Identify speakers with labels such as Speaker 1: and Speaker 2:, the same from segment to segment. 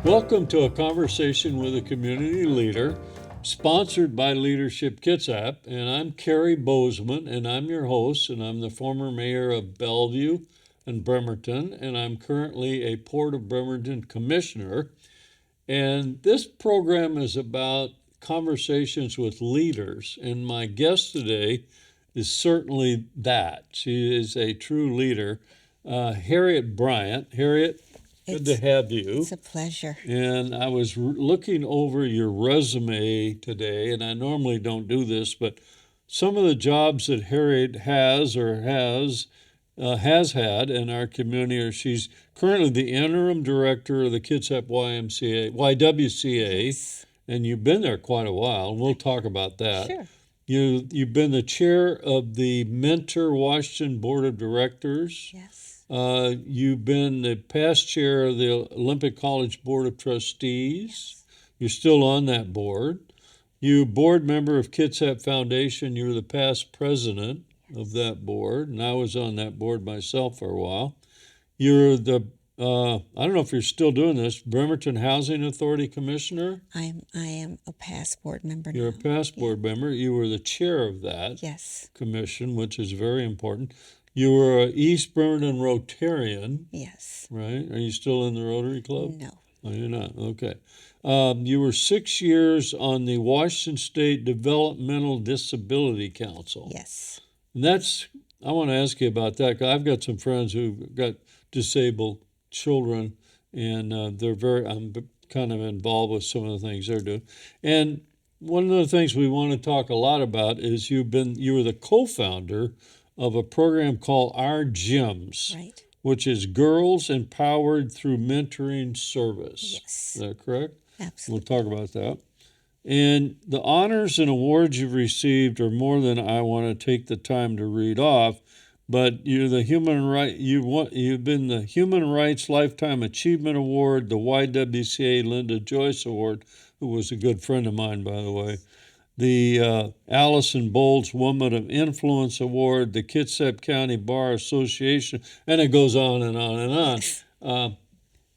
Speaker 1: Welcome to a conversation with a community leader, sponsored by Leadership Kitsap, and I'm Cary Bozeman, and I'm your host, and I'm the former mayor of Bellevue and Bremerton, and I'm currently a Port of Bremerton commissioner. And this program is about conversations with leaders, and my guest today is certainly that. She is a true leader, Harriette Bryant. Harriette, good to have you.
Speaker 2: It's a pleasure.
Speaker 1: And I was looking over your resume today, and I normally don't do this, but some of the jobs that Harriette has had in our community, or she's currently the interim director of the Kitsap YWCA,
Speaker 2: Yes.
Speaker 1: and you've been there quite a while, and we'll talk about that.
Speaker 2: Sure.
Speaker 1: You've been the chair of the Mentor Washington Board of Directors.
Speaker 2: Yes.
Speaker 1: You've been the past chair of the Olympic College Board of Trustees.
Speaker 2: Yes.
Speaker 1: You're still on that board. You're board member of Kitsap Foundation. You're the past president of that board, and I was on that board myself for a while. You're the, I don't know if you're still doing this, Bremerton Housing Authority Commissioner.
Speaker 2: I am a past board member
Speaker 1: You're
Speaker 2: now.
Speaker 1: a past board member. You were the chair of that
Speaker 2: Yes.
Speaker 1: commission, which is very important. You were an East Bremerton Rotarian,
Speaker 2: Yes.
Speaker 1: right? Are you still in the Rotary Club?
Speaker 2: No.
Speaker 1: Oh, you're not. Okay. You were 6 years on the Washington State Developmental Disability Council.
Speaker 2: Yes.
Speaker 1: And I want to ask you about that, because I've got some friends who've got disabled children, and I'm kind of involved with some of the things they're doing. And one of the things we want to talk a lot about is you were the co-founder of a program called Our Gyms,
Speaker 2: Right.
Speaker 1: which is Girls Empowered Through Mentoring Service.
Speaker 2: Yes.
Speaker 1: Is that correct?
Speaker 2: Absolutely.
Speaker 1: We'll talk about that. And the honors and awards you've received are more than I want to take the time to read off, but you've been the Human Rights Lifetime Achievement Award, the YWCA Linda Joyce Award, who was a good friend of mine, by the way, the Allison Bowles Woman of Influence Award, the Kitsap County Bar Association, and it goes on and on and on.
Speaker 2: Yes.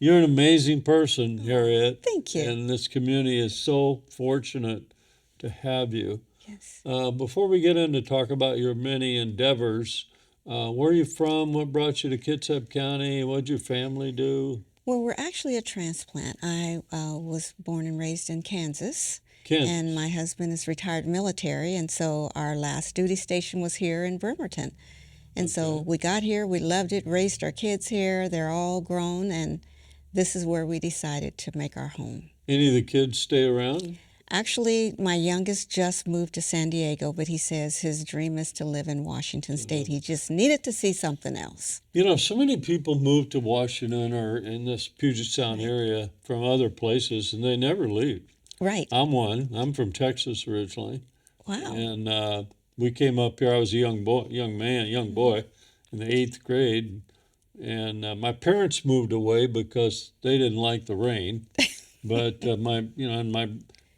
Speaker 1: You're an amazing person, Harriette.
Speaker 2: Thank you.
Speaker 1: And this community is so fortunate to have you.
Speaker 2: Yes.
Speaker 1: Before we get into talk about your many endeavors, where are you from? What brought you to Kitsap County? What did your family do?
Speaker 2: Well, we're actually a transplant. I was born and raised in Kansas. And my husband is retired military, and so our last duty station was here in Bremerton. And so we got here, we loved it, raised our kids here. They're all grown, and this is where we decided to make our home.
Speaker 1: Any of the kids stay around?
Speaker 2: Actually, my youngest just moved to San Diego, but he says his dream is to live in Washington State. He just needed to see something else.
Speaker 1: You know, so many people move to Washington or in this Puget Sound area from other places, and they never leave.
Speaker 2: Right.
Speaker 1: I'm one. I'm from Texas originally.
Speaker 2: Wow.
Speaker 1: And we came up here. I was a young boy in the 8th grade, and my parents moved away because they didn't like the rain. But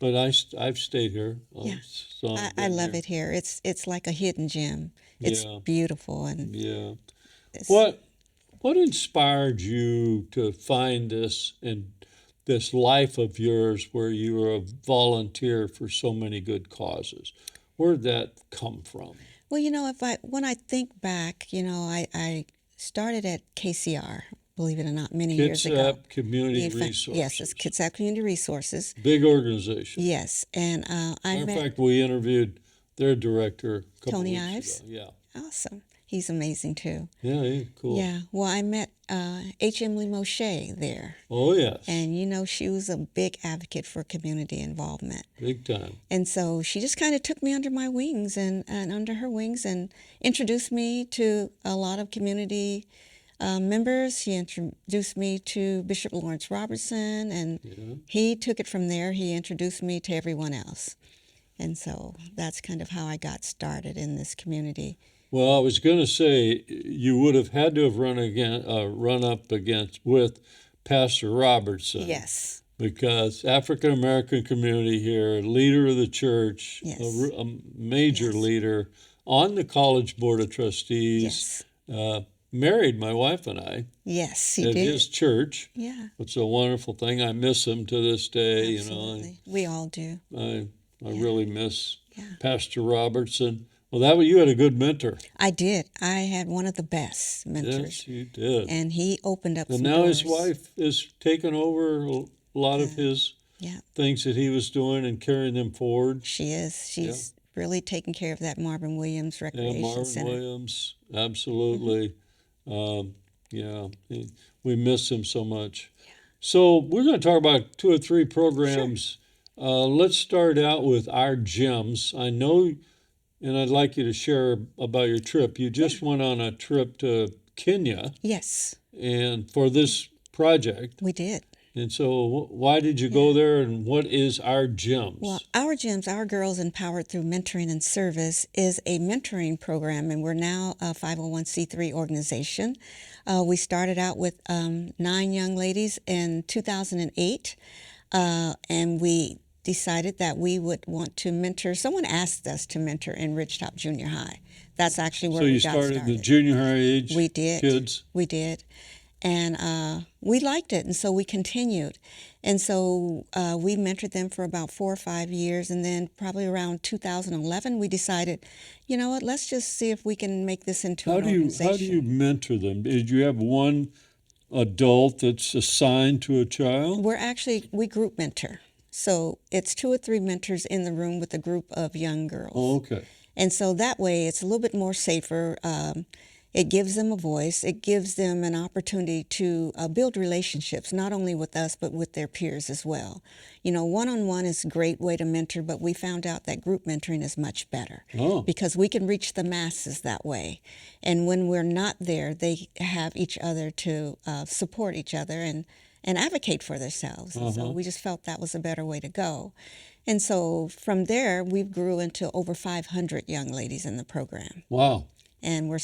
Speaker 1: I've stayed here.
Speaker 2: Yeah.
Speaker 1: So
Speaker 2: I love it here. It's like a hidden gem. It's beautiful and
Speaker 1: yeah.
Speaker 2: it's,
Speaker 1: What inspired you to find this life of yours where you were a volunteer for so many good causes? Where did that come from?
Speaker 2: well, when I think back, I started at KCR, believe it or not, many years ago.
Speaker 1: Kitsap Community Resources.
Speaker 2: Yes, it's Kitsap Community Resources.
Speaker 1: Big organization.
Speaker 2: Yes, and I
Speaker 1: Matter of
Speaker 2: met
Speaker 1: fact, we interviewed their director a couple
Speaker 2: Tony
Speaker 1: weeks
Speaker 2: Ives.
Speaker 1: ago. Yeah.
Speaker 2: Awesome. He's amazing too.
Speaker 1: Yeah, he's cool.
Speaker 2: Yeah. Well, I met H. Emily Moshe there.
Speaker 1: Oh, yes.
Speaker 2: And, she was a big advocate for community involvement.
Speaker 1: Big time.
Speaker 2: And so she just kind of took me under my wings and under her wings and introduced me to a lot of community members. She introduced me to Bishop Lawrence Robertson, and he took it from there. He introduced me to everyone else. And so that's kind of how I got started in this community.
Speaker 1: Well, I was going to say you would have had to have run up against with Pastor Robertson.
Speaker 2: Yes.
Speaker 1: Because African American community here, leader of the church,
Speaker 2: Yes.
Speaker 1: a major leader on the College Board of Trustees.
Speaker 2: Yes.
Speaker 1: married my wife and I
Speaker 2: Yes, he
Speaker 1: at
Speaker 2: did.
Speaker 1: his church.
Speaker 2: Yeah,
Speaker 1: It's a wonderful thing. I miss him to this day.
Speaker 2: absolutely. We all do.
Speaker 1: I
Speaker 2: Yeah.
Speaker 1: really miss
Speaker 2: Yeah.
Speaker 1: Pastor Robertson. Well, you had a good mentor.
Speaker 2: I did. I had one of the best mentors,
Speaker 1: Yes, you did.
Speaker 2: and he opened up
Speaker 1: And
Speaker 2: some
Speaker 1: now his
Speaker 2: doors.
Speaker 1: wife is taking over a lot of
Speaker 2: Good.
Speaker 1: his
Speaker 2: Yeah,
Speaker 1: things that he was doing and carrying them forward.
Speaker 2: she is. She's really taking care of that Marvin Williams
Speaker 1: Yeah,
Speaker 2: Recreation
Speaker 1: Marvin
Speaker 2: Center.
Speaker 1: Williams, absolutely. Yeah, we miss him so much. So we're going to talk about 2 or 3 programs. Let's start out with our gems. I know, and I'd like you to share about your trip. You just went on a trip to Kenya,
Speaker 2: Yes,
Speaker 1: and for this project.
Speaker 2: we did.
Speaker 1: And so, why did you go there, and what is our gems?
Speaker 2: Well, our GEMS, Our Girls Empowered Through Mentoring and Service, is a mentoring program, and we're now a 501c3 organization. We started out with 9 young ladies in 2008, and we decided that we would want to mentor. Someone asked us to mentor in Ridgetop Junior High. That's actually where
Speaker 1: So
Speaker 2: we
Speaker 1: you
Speaker 2: got
Speaker 1: started the
Speaker 2: started.
Speaker 1: junior high age
Speaker 2: We did.
Speaker 1: kids.
Speaker 2: We did. And we liked it, and so we continued. And so we mentored them for about 4 or 5 years, and then probably around 2011, we decided, you know what, let's just see if we can make this into an organization.
Speaker 1: How do you mentor them? Did you have one adult that's assigned to a child?
Speaker 2: We group mentor. So it's 2 or 3 mentors in the room with a group of young girls.
Speaker 1: Oh, okay.
Speaker 2: And so that way it's a little bit more safer. It gives them a voice. It gives them an opportunity to build relationships, not only with us, but with their peers as well. You know, one-on-one is a great way to mentor, but we found out that group mentoring is much better because we can reach the masses that way. And when we're not there, they have each other to support each other and advocate for themselves. And so we just felt that was a better way to go. And so from there, we grew into over 500 young ladies in the program.
Speaker 1: Wow.
Speaker 2: And we're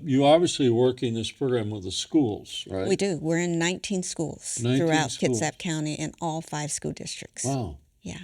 Speaker 1: You obviously working this program with the schools, right?
Speaker 2: We do. We're in 19 schools
Speaker 1: 19
Speaker 2: throughout
Speaker 1: schools.
Speaker 2: Kitsap County in all 5 school districts.
Speaker 1: Wow.
Speaker 2: Yeah.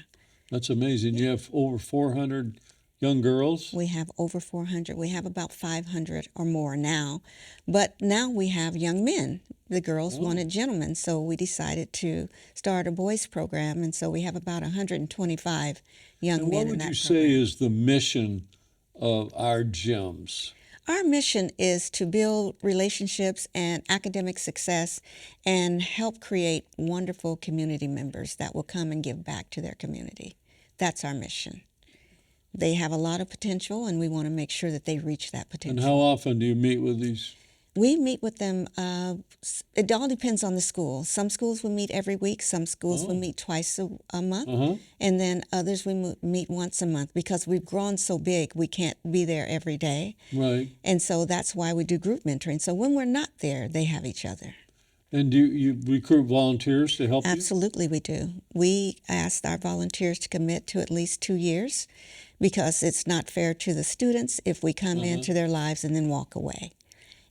Speaker 1: That's amazing. You have over 400 young girls?
Speaker 2: We have over 400. We have about 500 or more now. But now we have young men. The girls wanted gentlemen, so we decided to start a boys program, and so we have about 125 young men in that program.
Speaker 1: What would you say is the mission of our GEMS?
Speaker 2: Our mission is to build relationships and academic success and help create wonderful community members that will come and give back to their community. That's our mission. They have a lot of potential, and we want to make sure that they reach that potential.
Speaker 1: And how often do you meet with these?
Speaker 2: We meet with them. It all depends on the school. Some schools will meet every week. Some schools will meet twice a month. And then others we meet once a month because we've grown so big we can't be there every day.
Speaker 1: Right.
Speaker 2: And so that's why we do group mentoring. So when we're not there, they have each other.
Speaker 1: And do you recruit volunteers to help you?
Speaker 2: Absolutely, we do. We ask our volunteers to commit to at least 2 years because it's not fair to the students if we come into their lives and then walk away.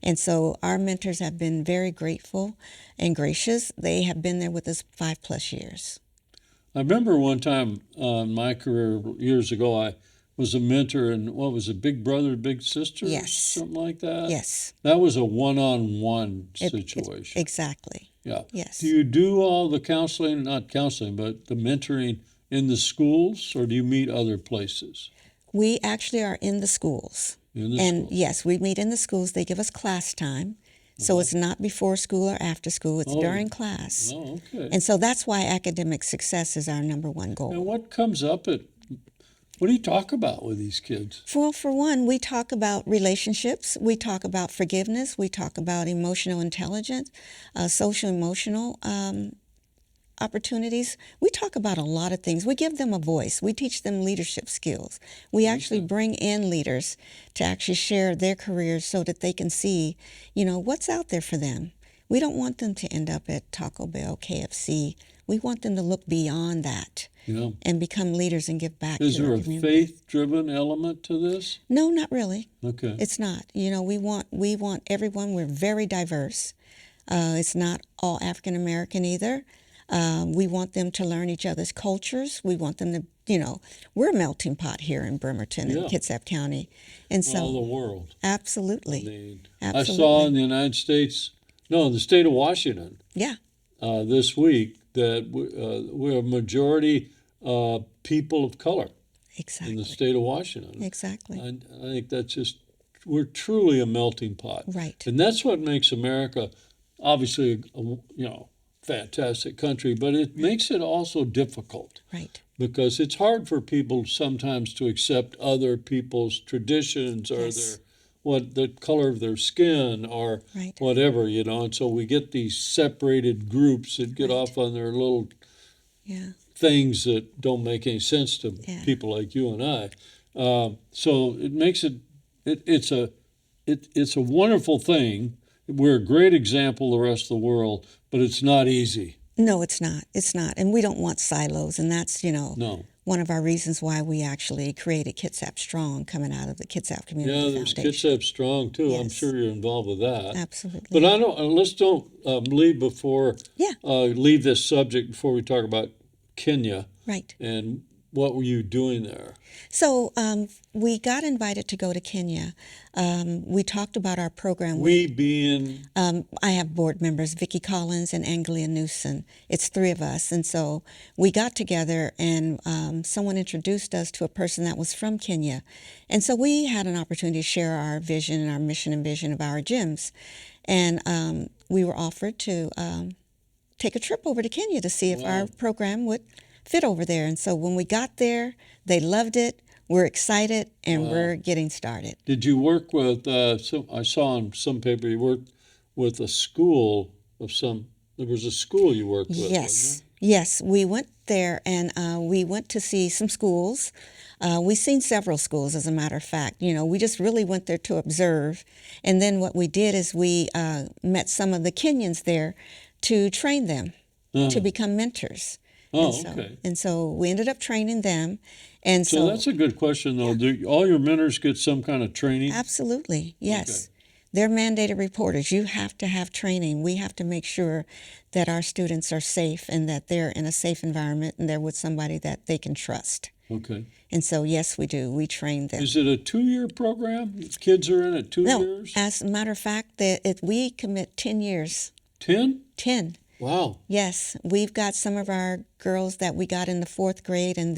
Speaker 2: And so our mentors have been very grateful and gracious. They have been there with us 5+ years.
Speaker 1: I remember one time in my career years ago, I was a mentor in, what was it, Big Brother, Big Sister?
Speaker 2: Yes.
Speaker 1: Something like that?
Speaker 2: Yes.
Speaker 1: That was a one-on-one situation.
Speaker 2: Exactly.
Speaker 1: Yeah.
Speaker 2: Yes.
Speaker 1: Do you do all the counseling, not counseling, but the mentoring in the schools, or do you meet other places?
Speaker 2: We actually are in the schools. Yes, we meet in the schools. They give us class time. So it's not before school or after school. It's during class.
Speaker 1: Oh, okay.
Speaker 2: And so that's why academic success is our number one goal.
Speaker 1: And what comes up what do you talk about with these kids?
Speaker 2: Well, for one, we talk about relationships. We talk about forgiveness. We talk about emotional intelligence, social emotional opportunities. We talk about a lot of things. We give them a voice. We teach them leadership skills. We actually bring in leaders to actually share their careers so that they can see, what's out there for them. We don't want them to end up at Taco Bell, KFC. We want them to look beyond that and become leaders and give back to their community.
Speaker 1: Is there a faith-driven element to this?
Speaker 2: No, not really.
Speaker 1: Okay.
Speaker 2: It's not. We want everyone. We're very diverse. It's not all African American either. We want them to learn each other's cultures. We want them to, we're a melting pot here in Bremerton and
Speaker 1: Yeah.
Speaker 2: Kitsap County. And so,
Speaker 1: All the world.
Speaker 2: absolutely.
Speaker 1: I mean,
Speaker 2: Absolutely.
Speaker 1: I saw in the United States, no, in the state of Washington,
Speaker 2: Yeah,
Speaker 1: this week that we're a majority people of color
Speaker 2: exactly.
Speaker 1: in the state of Washington.
Speaker 2: Exactly.
Speaker 1: I think that's just, we're truly a melting pot.
Speaker 2: Right.
Speaker 1: And that's what makes America obviously fantastic country, but it makes it also difficult
Speaker 2: Right.
Speaker 1: because it's hard for people sometimes to accept other people's traditions or
Speaker 2: Yes.
Speaker 1: the color of their skin or
Speaker 2: Right.
Speaker 1: whatever, and so we get these separated groups that get
Speaker 2: Right.
Speaker 1: off on their little
Speaker 2: Yeah.
Speaker 1: things that don't make any sense to
Speaker 2: Yeah.
Speaker 1: people like you and I. So it makes it's a wonderful thing. We're a great example to the rest of the world, but it's not easy.
Speaker 2: No, it's not. It's not. And we don't want silos. And that's,
Speaker 1: No.
Speaker 2: one of our reasons why we actually created Kitsap Strong coming out of the Kitsap Community
Speaker 1: Yeah, there's
Speaker 2: Foundation.
Speaker 1: Kitsap Strong too. I'm
Speaker 2: Yes.
Speaker 1: sure you're involved with that.
Speaker 2: Absolutely.
Speaker 1: But let's don't leave before
Speaker 2: Yeah.
Speaker 1: leave this subject before we talk about Kenya
Speaker 2: Right.
Speaker 1: and what were you doing there?
Speaker 2: So we got invited to go to Kenya. We talked about our program.
Speaker 1: We being
Speaker 2: I have board members, Vicki Collins and Anglia Newsom. It's three of us. And so we got together and someone introduced us to a person that was from Kenya. And so we had an opportunity to share our vision and our mission and vision of our gyms. And we were offered to take a trip over to Kenya to see if our program would fit over there. And so when we got there, they loved it. We're excited, and we're getting started.
Speaker 1: Did you work with I saw in some paper you worked with a school of some. There was a school you worked with.
Speaker 2: Yes, yes. We went there, and we went to see some schools. We've seen several schools, as a matter of fact. We just really went there to observe. And then what we did is we met some of the Kenyans there to train them to become mentors.
Speaker 1: Oh,
Speaker 2: and so,
Speaker 1: okay.
Speaker 2: And so we ended up training them. And
Speaker 1: So that's a good question, though. Do all your mentors get some kind of training?
Speaker 2: Absolutely, yes.
Speaker 1: Okay.
Speaker 2: They're mandated reporters. You have to have training. We have to make sure that our students are safe and that they're in a safe environment and they're with somebody that they can trust.
Speaker 1: Okay.
Speaker 2: And so, yes, we do. We train them.
Speaker 1: Is it a 2-year program? Kids are in it 2
Speaker 2: No,
Speaker 1: years?
Speaker 2: as a matter of fact, we commit 10 years.
Speaker 1: 10?
Speaker 2: 10.
Speaker 1: Wow.
Speaker 2: Yes. We've got some of our girls that we got in the 4th grade, and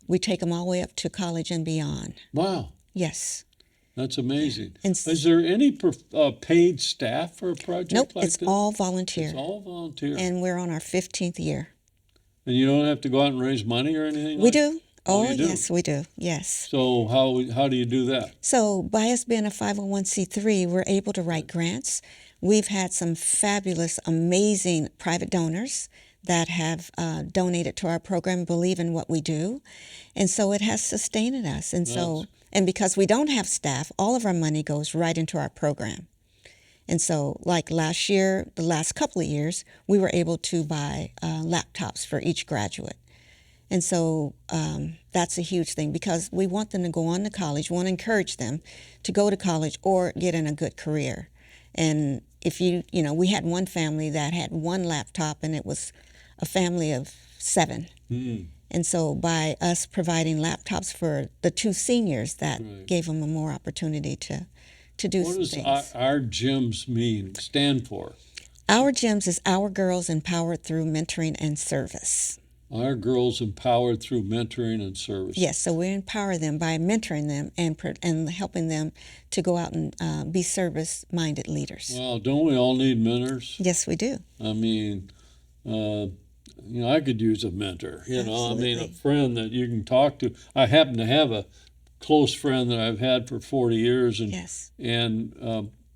Speaker 2: we take them all the way up to college and beyond.
Speaker 1: Wow.
Speaker 2: Yes.
Speaker 1: That's amazing.
Speaker 2: And
Speaker 1: Is there any paid staff for a project
Speaker 2: Nope,
Speaker 1: like
Speaker 2: it's
Speaker 1: this?
Speaker 2: all volunteer.
Speaker 1: It's all volunteer.
Speaker 2: And we're on our 15th year.
Speaker 1: And you don't have to go out and raise money or anything
Speaker 2: We
Speaker 1: like
Speaker 2: do.
Speaker 1: Oh,
Speaker 2: Oh,
Speaker 1: you do?
Speaker 2: yes, we do. Yes.
Speaker 1: So how do you do that?
Speaker 2: So by us being a 501c3, we're able to write grants. We've had some fabulous, amazing private donors that have donated to our program, believe in what we do. And so it has sustained us. And because we don't have staff, all of our money goes right into our program. And so like last year, the last couple of years, we were able to buy laptops for each graduate. And so that's a huge thing because we want them to go on to college. We want to encourage them to go to college or get in a good career. And if we had one family that had one laptop and it was a family of 7.
Speaker 1: Mm.
Speaker 2: And so by us providing laptops for the 2 seniors, that
Speaker 1: Right.
Speaker 2: gave them a more opportunity to do
Speaker 1: What
Speaker 2: some
Speaker 1: does
Speaker 2: things.
Speaker 1: our gyms stand for?
Speaker 2: Our gyms is Our Girls Empowered Through Mentoring and Service.
Speaker 1: Our girls empowered through mentoring and service.
Speaker 2: Yes, so we empower them by mentoring them and helping them to go out and be service-minded leaders.
Speaker 1: Well, don't we all need mentors?
Speaker 2: Yes, we do.
Speaker 1: I mean, I could use a mentor. I mean, a
Speaker 2: Absolutely.
Speaker 1: friend that you can talk to. I happen to have a close friend that I've had for 40 years, and
Speaker 2: Yes.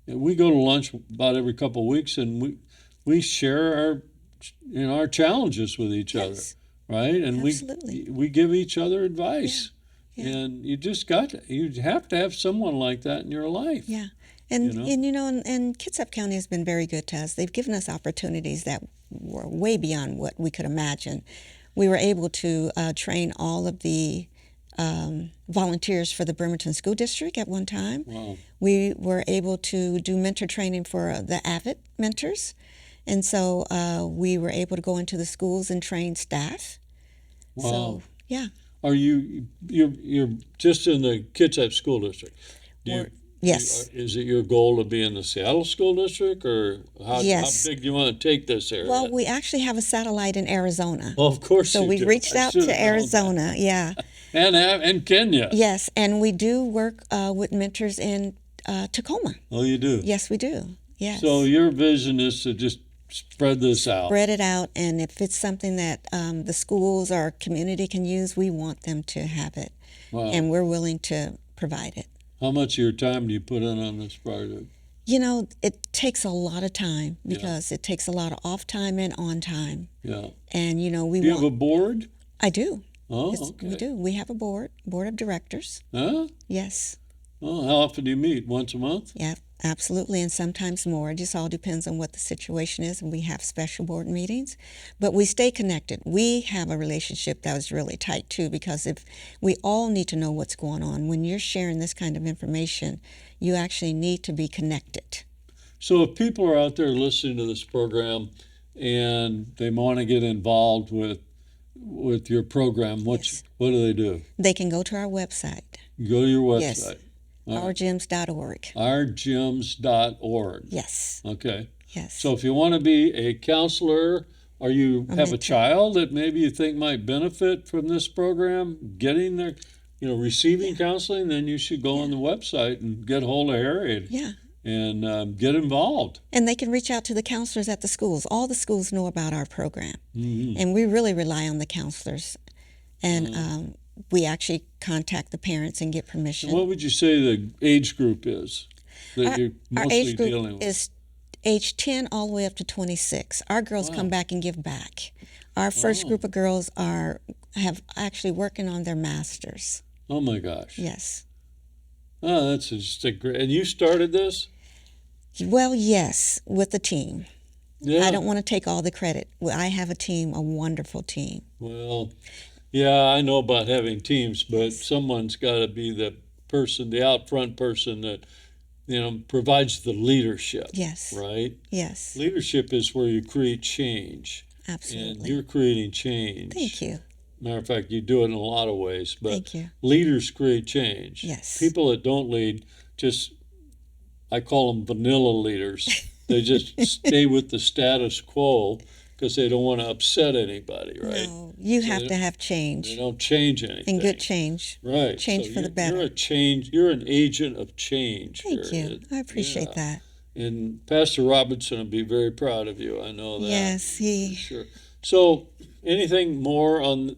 Speaker 1: we go to lunch about every couple of weeks, and we share our challenges with each other,
Speaker 2: Yes.
Speaker 1: right? And
Speaker 2: Absolutely.
Speaker 1: we give each other advice.
Speaker 2: Yeah.
Speaker 1: And you have to have someone like that in your life.
Speaker 2: Yeah. And
Speaker 1: You know?
Speaker 2: and Kitsap County has been very good to us. They've given us opportunities that were way beyond what we could imagine. We were able to train all of the volunteers for the Bremerton School District at one time.
Speaker 1: Wow.
Speaker 2: We were able to do mentor training for the Avid mentors. And so we were able to go into the schools and train staff.
Speaker 1: Wow.
Speaker 2: So, yeah.
Speaker 1: Are you're just in the Kitsap School District?
Speaker 2: Yes.
Speaker 1: Is it your goal to be in the Seattle School District, or how
Speaker 2: Yes.
Speaker 1: big do you want to take this area?
Speaker 2: Well, we actually have a satellite in Arizona.
Speaker 1: Well, of course
Speaker 2: So
Speaker 1: you
Speaker 2: we
Speaker 1: do.
Speaker 2: reached
Speaker 1: I
Speaker 2: out
Speaker 1: should
Speaker 2: to
Speaker 1: have known
Speaker 2: Arizona, yeah.
Speaker 1: that. And Kenya.
Speaker 2: Yes, and we do work with mentors in Tacoma.
Speaker 1: Oh, you do?
Speaker 2: Yes, we do. Yes.
Speaker 1: So your vision is to just spread this out.
Speaker 2: Spread it out, and if it's something that the schools or community can use, we want them to have it.
Speaker 1: Wow.
Speaker 2: And we're willing to provide it.
Speaker 1: How much of your time do you put in on this project?
Speaker 2: You know, it takes a lot of time because it takes a lot of off time and on time.
Speaker 1: Yeah.
Speaker 2: And, you know, we
Speaker 1: Do you
Speaker 2: want...
Speaker 1: have a board?
Speaker 2: I do.
Speaker 1: Oh,
Speaker 2: Yes,
Speaker 1: okay.
Speaker 2: we do. We have a board of directors.
Speaker 1: Huh?
Speaker 2: Yes.
Speaker 1: Oh, how often do you meet? Once a month?
Speaker 2: Yeah, absolutely, and sometimes more. It just all depends on what the situation is, and we have special board meetings. But we stay connected. We have a relationship that was really tight, too, because if we all need to know what's going on, when you're sharing this kind of information, you actually need to be connected.
Speaker 1: So if people are out there listening to this program and they want to get involved with your program, what do they do?
Speaker 2: They can go to our website,
Speaker 1: You go to your
Speaker 2: Yes.
Speaker 1: website.
Speaker 2: ourgyms.org.
Speaker 1: ourgyms.org.
Speaker 2: Yes,
Speaker 1: Okay.
Speaker 2: yes.
Speaker 1: So if you want to be a counselor, or you have a
Speaker 2: mentor.
Speaker 1: child that maybe you think might benefit from this program, getting their, receiving counseling, then you should go on the website and get hold of Harriette
Speaker 2: Yeah.
Speaker 1: and get involved.
Speaker 2: And they can reach out to the counselors at the schools. All the schools know about our program.
Speaker 1: Mm-hmm.
Speaker 2: And we really rely on the counselors. And we actually contact the parents and get permission.
Speaker 1: What would you say the age group is that you're
Speaker 2: Our
Speaker 1: mostly
Speaker 2: age group
Speaker 1: dealing with?
Speaker 2: is age 10 all the way up to 26. Our girls come back and give back. Our first group of girls have actually working on their masters.
Speaker 1: Oh my gosh.
Speaker 2: Yes.
Speaker 1: Oh, that's just a great. And you started this?
Speaker 2: Well, yes, with the team.
Speaker 1: Yeah.
Speaker 2: I don't want to take all the credit. Well, I have a team, a wonderful team.
Speaker 1: Well, yeah, I know about having teams, but someone's got to be the person, the out front person that, provides the leadership.
Speaker 2: Yes.
Speaker 1: Right?
Speaker 2: Yes.
Speaker 1: Leadership is where you create change.
Speaker 2: Absolutely.
Speaker 1: And you're creating change.
Speaker 2: Thank you.
Speaker 1: Matter of fact, you do it in a lot of ways, but
Speaker 2: Thank you.
Speaker 1: leaders create change.
Speaker 2: Yes.
Speaker 1: People that don't lead I call them vanilla leaders. They just stay with the status quo because they don't want to upset anybody, right?
Speaker 2: No, you
Speaker 1: So
Speaker 2: have
Speaker 1: they
Speaker 2: to have change.
Speaker 1: They don't change anything.
Speaker 2: And good change.
Speaker 1: Right.
Speaker 2: Change
Speaker 1: So
Speaker 2: for the better.
Speaker 1: You're an agent of change.
Speaker 2: Thank
Speaker 1: here.
Speaker 2: you. I appreciate that.
Speaker 1: And Pastor Robinson would be very proud of you. I know that.
Speaker 2: Yes,
Speaker 1: For sure. So, anything more on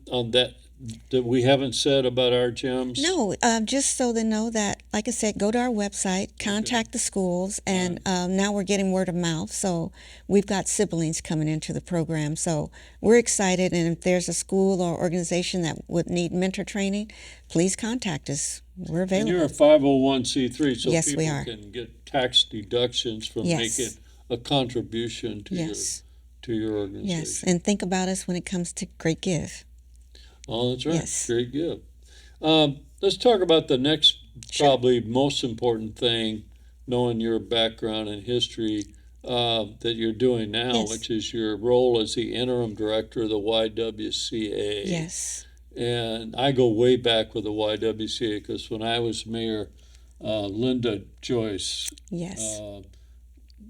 Speaker 1: that we haven't said about our gyms?
Speaker 2: No, just so they know that, like I said, go to our website, contact the schools, and now we're getting word of mouth. So we've got siblings coming into the program. So we're excited, and if there's a school or organization that would need mentor training, please contact us. We're
Speaker 1: And
Speaker 2: available.
Speaker 1: you're a 501c3, so
Speaker 2: Yes, we
Speaker 1: people
Speaker 2: are.
Speaker 1: can get tax deductions from
Speaker 2: Yes.
Speaker 1: making a contribution to
Speaker 2: Yes.
Speaker 1: your organization.
Speaker 2: Yes, and think about us when it comes to Great Give.
Speaker 1: Oh, that's right.
Speaker 2: Yes.
Speaker 1: Great gift. Let's talk about the next, probably most important thing, knowing your background and history that you're doing now,
Speaker 2: Yes.
Speaker 1: which is your role as the interim director of the YWCA.
Speaker 2: Yes.
Speaker 1: And I go way back with the YWCA because when I was mayor, Linda Joyce
Speaker 2: Yes.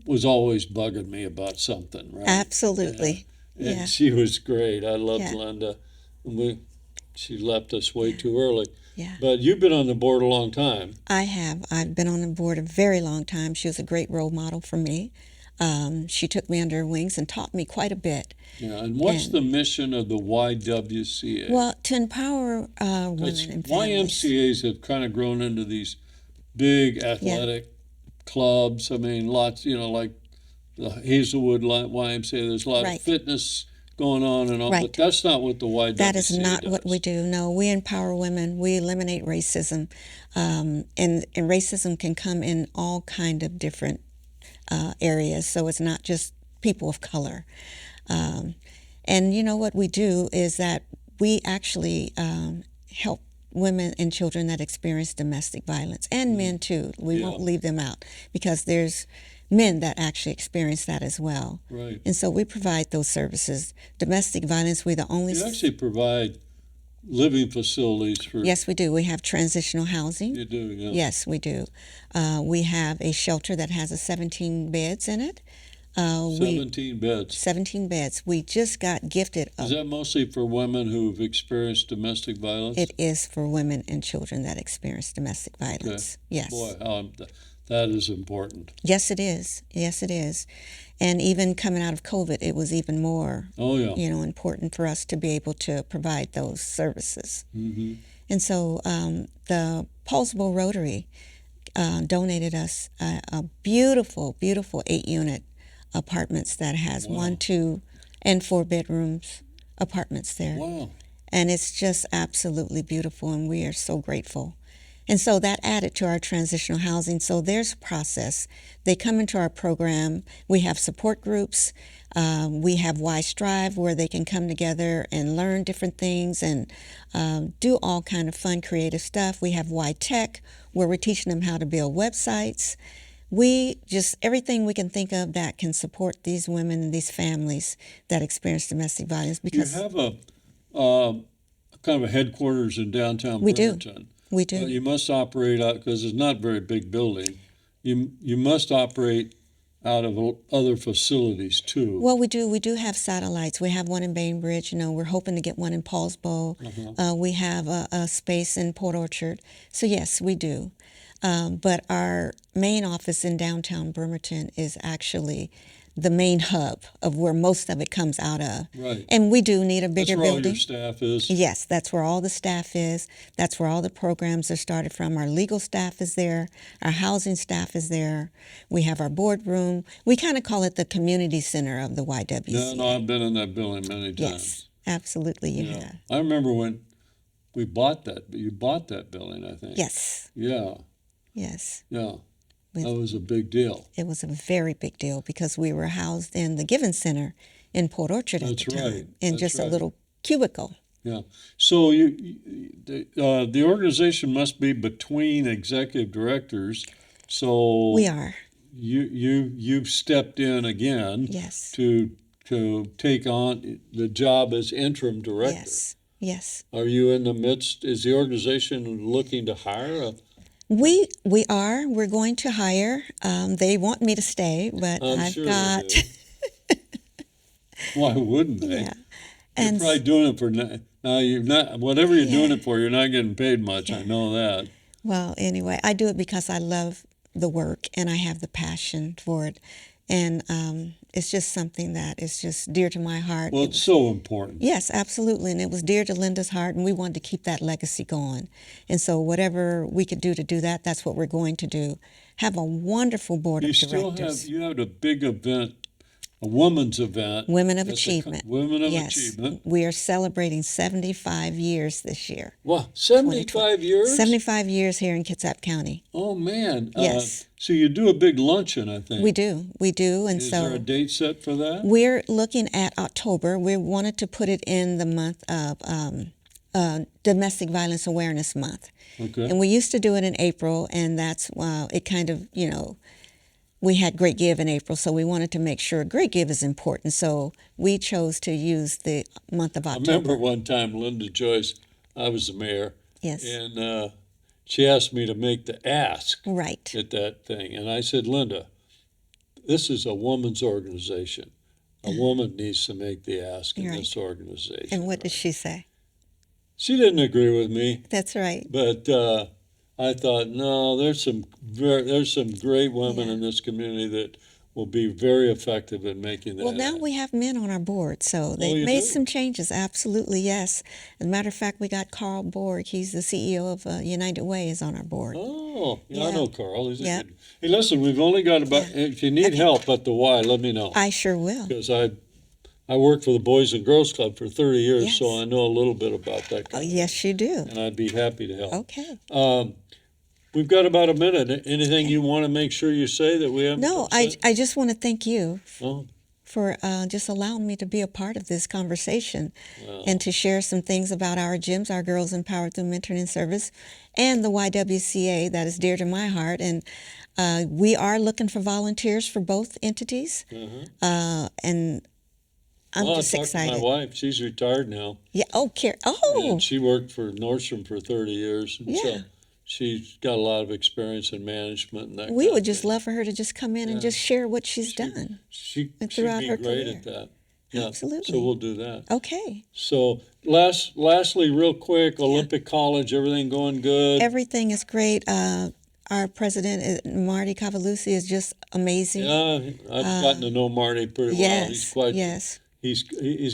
Speaker 1: was always bugging me about something, right?
Speaker 2: Absolutely.
Speaker 1: And
Speaker 2: Yeah.
Speaker 1: she was great. I loved
Speaker 2: Yeah.
Speaker 1: Linda. She left us way too early.
Speaker 2: Yeah.
Speaker 1: But you've been on the board a long time.
Speaker 2: I have. I've been on the board a very long time. She was a great role model for me. She took me under her wings and taught me quite a bit.
Speaker 1: Yeah. And what's the mission of the YWCA?
Speaker 2: Well, to empower women and families.
Speaker 1: YMCA's have kind of grown into these big athletic clubs. I mean, lots, like the Hazelwood YMCA, there's a lot of fitness going on and all, but that's not what the YWCA
Speaker 2: That is not
Speaker 1: does.
Speaker 2: what we do. No, we empower women. We eliminate racism, and racism can come in all kind of different areas. So it's not just people of color. And you know what we do is that we actually help women and children that experience domestic violence, and men too. We won't leave them out because there's men that actually experience that as well.
Speaker 1: Right.
Speaker 2: And so we provide those services. Domestic violence, we're the only.
Speaker 1: You actually provide living facilities for.
Speaker 2: Yes, we do. We have transitional housing.
Speaker 1: You do, yeah.
Speaker 2: Yes, we do. We have a shelter that has 17 beds in it.
Speaker 1: 17 beds.
Speaker 2: 17 beds. We just got gifted.
Speaker 1: Is that mostly for women who've experienced domestic violence?
Speaker 2: It is for women and children that experience domestic violence.
Speaker 1: Okay.
Speaker 2: Yes.
Speaker 1: Boy, that is important.
Speaker 2: Yes, it is. Yes, it is. And even coming out of COVID, it was even more,
Speaker 1: Oh, yeah.
Speaker 2: important for us to be able to provide those services.
Speaker 1: Mm-hmm.
Speaker 2: And so the Paulsville Rotary donated us a beautiful, beautiful 8-unit apartments that has 1, 2, and 4 bedrooms apartments there.
Speaker 1: Wow.
Speaker 2: And it's just absolutely beautiful, and we are so grateful. And so that added to our transitional housing. So there's a process. They come into our program. We have support groups. We have Y Strive, where they can come together and learn different things and do all kind of fun, creative stuff. We have Y Tech, where we're teaching them how to build websites. We just, everything we can think of that can support these women and these families that experience domestic violence. Because
Speaker 1: you have a kind of a headquarters in downtown
Speaker 2: we
Speaker 1: Bremerton.
Speaker 2: do. We do.
Speaker 1: You must operate out, because it's not a very big building. You must operate out of other facilities too.
Speaker 2: Well, we do. We do have satellites. We have one in Bainbridge. We're hoping to get one in Paulsville. We have a space in Port Orchard. So yes, we do. But our main office in downtown Bremerton is actually the main hub of where most of it comes out of.
Speaker 1: Right.
Speaker 2: And we do need a bigger
Speaker 1: That's where
Speaker 2: building.
Speaker 1: all your staff is.
Speaker 2: Yes, that's where all the staff is. That's where all the programs are started from. Our legal staff is there. Our housing staff is there. We have our boardroom. We kind of call it the community center of the YWCA.
Speaker 1: No, I've been in that building many times.
Speaker 2: Yes, absolutely you have.
Speaker 1: I remember when we bought that. You bought that building, I think.
Speaker 2: Yes.
Speaker 1: Yeah.
Speaker 2: Yes.
Speaker 1: Yeah. That was a big deal.
Speaker 2: It was a very big deal because we were housed in the Given Center in Port Orchard at the time, in just a little cubicle.
Speaker 1: Yeah. So the organization must be between executive directors. So
Speaker 2: we are.
Speaker 1: You've stepped in again.
Speaker 2: Yes.
Speaker 1: To take on the job as interim director.
Speaker 2: Yes. Yes.
Speaker 1: Are you in the midst? Is the organization looking to hire
Speaker 2: We are. We're going to hire. They want me to stay, but I've
Speaker 1: sure
Speaker 2: got.
Speaker 1: they do. Why wouldn't they?
Speaker 2: Yeah.
Speaker 1: You're
Speaker 2: And
Speaker 1: probably doing it for now. You're not. Whatever you're doing it for, you're not getting paid much. I know that.
Speaker 2: well, anyway, I do it because I love the work and I have the passion for it, and it's just something that is just dear to my heart.
Speaker 1: Well, it's so important.
Speaker 2: Yes, absolutely. And it was dear to Linda's heart, and we wanted to keep that legacy going. And so whatever we could do to do that, that's what we're going to do. Have a wonderful board of directors.
Speaker 1: You have a big event, a women's event.
Speaker 2: Women of Achievement.
Speaker 1: Women of
Speaker 2: Yes.
Speaker 1: Achievement.
Speaker 2: We are celebrating 75 years this year.
Speaker 1: Wow, 75 years?
Speaker 2: 75 years here in Kitsap County.
Speaker 1: Oh, man.
Speaker 2: Yes.
Speaker 1: So you do a big luncheon, I think.
Speaker 2: We do. And
Speaker 1: Is
Speaker 2: so
Speaker 1: there a date set for that?
Speaker 2: we're looking at October. We wanted to put it in the month of Domestic Violence Awareness Month.
Speaker 1: Okay.
Speaker 2: And we used to do it in April, and that's it kind of, we had Great Give in April, so we wanted to make sure Great Give is important. So we chose to use the month of October.
Speaker 1: I remember one time Linda Joyce, I was the mayor,
Speaker 2: Yes.
Speaker 1: and she asked me to make the ask
Speaker 2: Right.
Speaker 1: at that thing. And I said, Linda, this is a woman's organization. A woman needs to make the ask in
Speaker 2: Right.
Speaker 1: this organization.
Speaker 2: And what did she say?
Speaker 1: She didn't agree with me,
Speaker 2: That's right.
Speaker 1: but I thought, no, there's some great women in this community that will be very effective in making that.
Speaker 2: Well, now we have men on our board, so they
Speaker 1: you
Speaker 2: made
Speaker 1: do?
Speaker 2: some changes. Absolutely, yes. As a matter of fact, we got Carl Borg. He's the CEO of United Way is on our board.
Speaker 1: Oh, yeah, I
Speaker 2: Yeah.
Speaker 1: know Carl. He's a
Speaker 2: Yeah.
Speaker 1: good. Hey, listen, we've only got about. If you need help at the Y, let me know.
Speaker 2: I sure will.
Speaker 1: Because I worked for the Boys and Girls Club for 30 years,
Speaker 2: Yes.
Speaker 1: so I know a little bit about that
Speaker 2: Oh,
Speaker 1: kind of
Speaker 2: yes, you do.
Speaker 1: and I'd be happy to help.
Speaker 2: Okay.
Speaker 1: We've got about a minute. Anything you want to make sure you say that we haven't
Speaker 2: No,
Speaker 1: said?
Speaker 2: I just want to thank you
Speaker 1: Oh,
Speaker 2: for just allowing me to be a part of this conversation
Speaker 1: Well,
Speaker 2: and to share some things about our gyms, our Girls Empowered Through Mentoring and Service, and the YWCA that is dear to my heart. And we are looking for volunteers for both entities. And I'm
Speaker 1: well, I
Speaker 2: just
Speaker 1: talked to my
Speaker 2: excited.
Speaker 1: wife. She's retired now.
Speaker 2: Yeah. Oh, oh,
Speaker 1: And she worked for Nordstrom for 30 years. And so
Speaker 2: yeah.
Speaker 1: she's got a lot of experience in management and that
Speaker 2: We
Speaker 1: kind
Speaker 2: would
Speaker 1: of
Speaker 2: just
Speaker 1: thing.
Speaker 2: love for her to just come in and
Speaker 1: Yeah.
Speaker 2: just share what she's
Speaker 1: She,
Speaker 2: done
Speaker 1: she'd
Speaker 2: throughout
Speaker 1: be
Speaker 2: her
Speaker 1: great
Speaker 2: career.
Speaker 1: at that. Yeah. So
Speaker 2: Absolutely.
Speaker 1: we'll do that.
Speaker 2: Okay.
Speaker 1: So lastly, real quick, Olympic College, everything going good?
Speaker 2: Everything is great. Our president, Marty Cavalucci, is just amazing.
Speaker 1: Yeah, I've gotten to know Marty pretty well. He's
Speaker 2: Yes,
Speaker 1: quite,
Speaker 2: yes,
Speaker 1: he's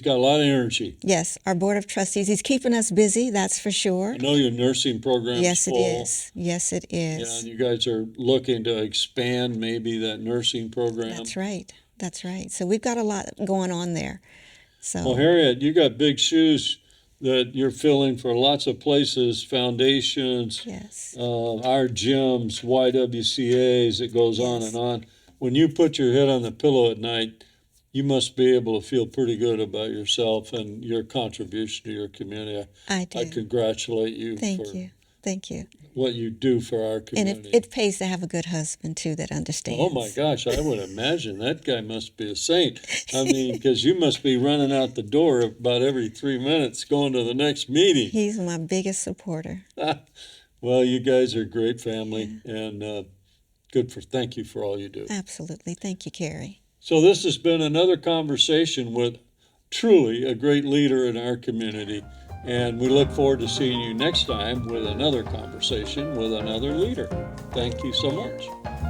Speaker 1: got a lot of energy.
Speaker 2: yes. Our board of trustees, he's keeping us busy, that's for sure.
Speaker 1: I know your nursing program's
Speaker 2: Yes, it
Speaker 1: full.
Speaker 2: is. Yes, it
Speaker 1: Yeah,
Speaker 2: is.
Speaker 1: and you guys are looking to expand maybe that nursing program.
Speaker 2: That's right. That's right. So we've got a lot going on there.
Speaker 1: Well,
Speaker 2: So,
Speaker 1: Harriette, you got big shoes that you're filling for lots of places, foundations,
Speaker 2: yes,
Speaker 1: our gyms, YWCAs, it goes on
Speaker 2: yes,
Speaker 1: and on. When you put your head on the pillow at night, you must be able to feel pretty good about yourself and your contribution to your community.
Speaker 2: I
Speaker 1: I
Speaker 2: do.
Speaker 1: congratulate you
Speaker 2: Thank
Speaker 1: for
Speaker 2: you. Thank you.
Speaker 1: what you do for our
Speaker 2: And
Speaker 1: community.
Speaker 2: it pays to have a good husband, too, that understands.
Speaker 1: Oh my gosh, I would imagine that guy must be a saint. I mean, because you must be running out the door about every 3 minutes going to the next meeting.
Speaker 2: He's my biggest supporter.
Speaker 1: Well, you guys are a great family, and thank you for all you do.
Speaker 2: Absolutely. Thank you, Cary.
Speaker 1: So this has been another conversation with truly a great leader in our community, and we look forward to seeing you next time with another conversation with another leader. Thank you so much.